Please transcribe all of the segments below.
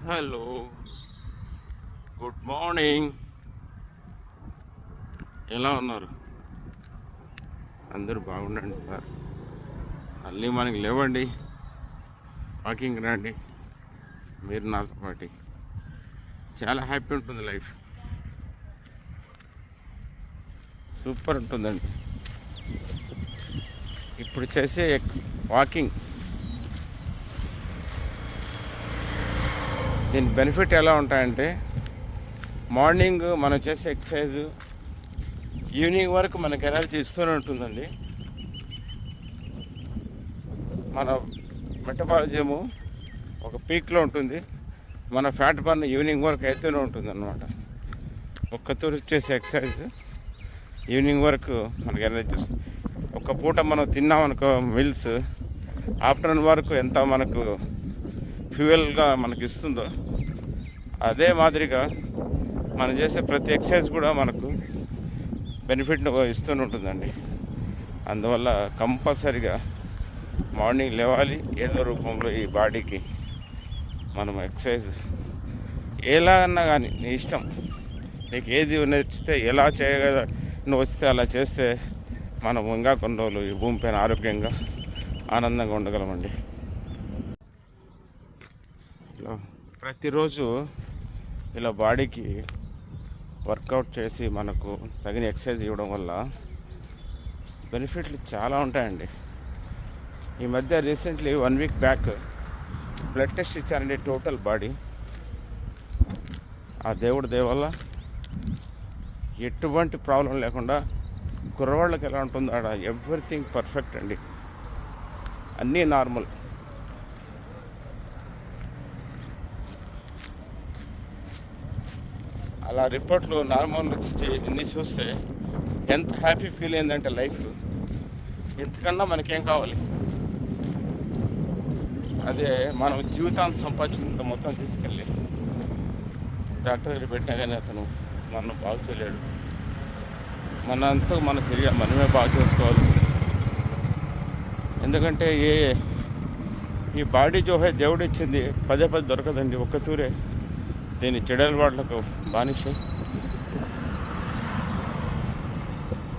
Hello, good morning. ఎలా ఉన్నారు? అందరూ బాగుండండి సార్. అన్నీ మనకి లేవండి, వాకింగ్ రండి. మీరు నాతో పాటు చాలా హ్యాపీ ఉంటుంది లైఫ్. సూపర్ ఉంటుందండి. ఇప్పుడు చేసే వాకింగ్, దీని బెనిఫిట్ ఎలా ఉంటాయంటే, మార్నింగ్ మనం చేసే ఎక్సర్సైజ్ ఈవినింగ్ వరకు మనకు ఎనర్జీ ఇస్తూనే ఉంటుందండి. మన మెటబాలిజము ఒక పీక్లో ఉంటుంది. మన ఫ్యాట్ బర్న్ ఈవినింగ్ వరకు అయితేనే ఉంటుంది అన్నమాట. ఒక్క తూరు చేసే ఎక్సర్సైజ్ ఈవినింగ్ వరకు మనకు ఎనర్జీ వస్తుంది. ఒక పూట మనం తిన్నామనుకో మీల్స్, ఆఫ్టర్నూన్ వరకు ఎంత మనకు ఫ్యూయల్గా మనకు ఇస్తుందో, అదే మాదిరిగా మనం చేసే ప్రతి ఎక్సర్సైజ్ కూడా మనకు బెనిఫిట్ ఇస్తూనే ఉంటుందండి. అందువల్ల కంపల్సరిగా మార్నింగ్ లేవాలి, ఏదో రూపంలో ఈ బాడీకి మనం ఎక్సర్సైజ్ ఎలా అన్నా కానీ నీ ఇష్టం, నీకు ఏది నచ్చితే ఎలా చేయగల నువ్వు వస్తే అలా చేస్తే మనం ఇంకా కొన్ని రోజులు ఈ భూమిపైన ఆరోగ్యంగా ఆనందంగా ఉండగలమండి. ఇలా ప్రతిరోజు ఇలా బాడీకి వర్కౌట్ చేసి మనకు తగిన ఎక్సర్సైజ్ ఇవ్వడం వల్ల బెనిఫిట్లు చాలా ఉంటాయండి. ఈ మధ్య recently 1 week back blood test ఇచ్చారండి, టోటల్ బాడీ. ఆ దేవుడి దయ వల్ల ఎటువంటి ప్రాబ్లం లేకుండా, కుర్రవాళ్ళకి ఎలా ఉంటుందో ఆడ ఎవ్రీథింగ్ పర్ఫెక్ట్ అండి, అన్నీ నార్మల్. అలా రిపోర్ట్లు నార్మల్ ఇన్ని చూస్తే ఎంత హ్యాపీ ఫీల్ అయిందంటే లైఫ్, ఎంతకన్నా మనకేం కావాలి. అదే మనం జీవితాన్ని సంపాదించినంత మొత్తం తీసుకెళ్ళి డాక్టర్ దగ్గర పెట్టినా కానీ అతను మనం బాగు చేయలేడు. మనంతా మన శరీరం మనమే బాగు చేసుకోవాలి. ఎందుకంటే ఈ బాడీ జోహే దేవుడు ఇచ్చింది, పదే దొరకదండి, ఒక్క తూరే. దీన్ని చెడల వాళ్లకు బానిస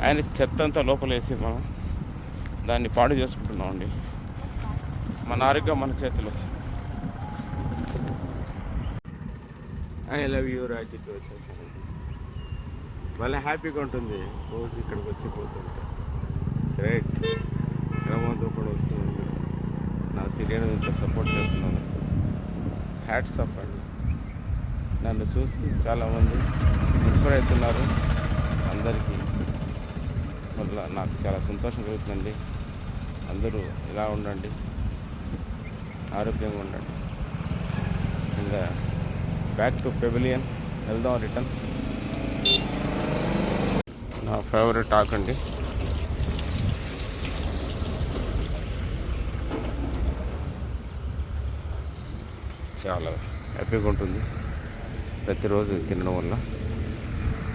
ఆయన చెత్తంతా లోపలేసి మనం దాన్ని పాడు చేసుకుంటున్నామండి. మన ఆరోగ్యం మన చేతిలో. ఐ లవ్ యూ రాజికి వచ్చేసాను. భలే హ్యాపీగా ఉంటుంది రోజు ఇక్కడికి వచ్చిపోతుంటే. గ్రేట్. క్రమంతో కూడా వస్తుంది. నా సీరియల్ ఇంత సపోర్ట్ చేస్తున్నాను. హ్యాట్స్ ఆఫ్ అండి. నన్ను చూసి చాలామంది ఇన్స్పైర్ అవుతున్నారు. అందరికీ వల్ల నాకు చాలా సంతోషం కలుగుతుందండి. అందరూ ఇలా ఉండండి, ఆరోగ్యంగా ఉండండి. ఇంకా బ్యాక్ టు పెవిలియన్ వెళ్దాం, రిటర్న్. నా ఫేవరెట్ ఆకండి. చాలా హ్యాపీగా ఉంటుంది ప్రతిరోజు తినడం వల్ల.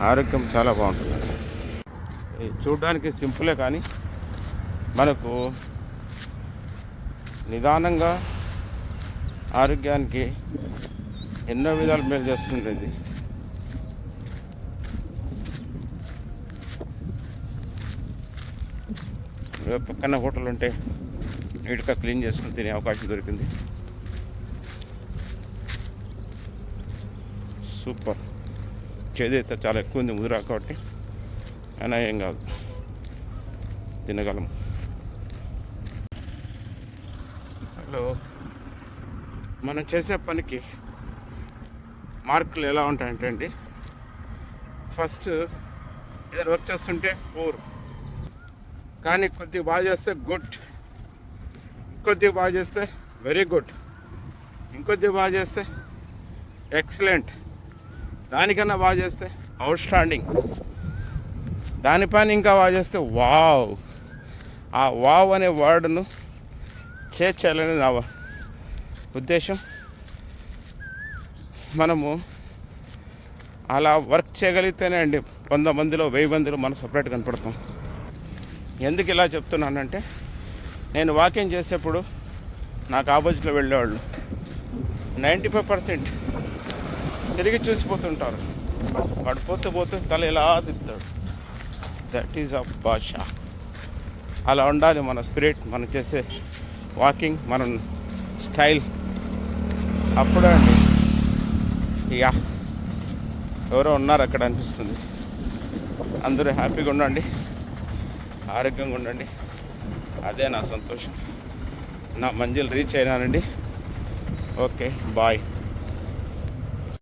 ఆరోగ్యం చాలా బాగుంటుంది. చూడడానికి సింపులే కానీ మనకు నిదానంగా ఆరోగ్యానికి ఎన్నో విధాలు మేలు చేస్తుంది. ఇది పక్కన హోటల్ ఉంటే నీట్గా క్లీన్ చేసుకుని తినే అవకాశం దొరికింది. సూపర్. చేదైతే చాలా ఎక్కువ ఉంది ముదిరా కాబట్టి, అయినా ఏం కాదు, తినగలం. హలో, మనం చేసే పనికి మార్కులు ఎలా ఉంటాయంటే అండి, ఫస్ట్ ఏదైనా వర్క్ చేస్తుంటే పూర్, కానీ కొద్దిగా బాగా చేస్తే గుడ్, ఇంకొద్దిగా బాగా చేస్తే వెరీ గుడ్, ఇంకొద్దిగా బాగా చేస్తే ఎక్సలెంట్, దానికన్నా బాగా చేస్తే అవుట్ స్టాండింగ్, దానిపైన ఇంకా బాగా చేస్తే వావ్. ఆ వావ్ అనే వర్డ్ను చేర్చాలని నా ఉద్దేశం. మనము అలా వర్క్ చేయగలిగితేనే అండి 100 మందిలో 1000 మందిలో మనం సపరేట్ కనపడతాం. ఎందుకు ఇలా చెప్తున్నానంటే, నేను వాకింగ్ చేసేప్పుడు నాకు ఆపోజిట్లో వెళ్ళేవాళ్ళు 95% తిరిగి చూసిపోతుంటారు. వాడు పోతూ తల ఇలా తిప్పుతాడు. దట్ ఈజ్ అ భాష. అలా ఉండాలి మన స్పిరిట్, మనం చేసే వాకింగ్, మనం స్టైల్. అప్పుడే అండి ఇక ఎవరో ఉన్నారు అక్కడ అనిపిస్తుంది. అందరూ హ్యాపీగా ఉండండి, ఆరోగ్యంగా ఉండండి. అదే నా సంతోషం. నా మంజిల్ రీచ్ అయినానండి. Okay, bye.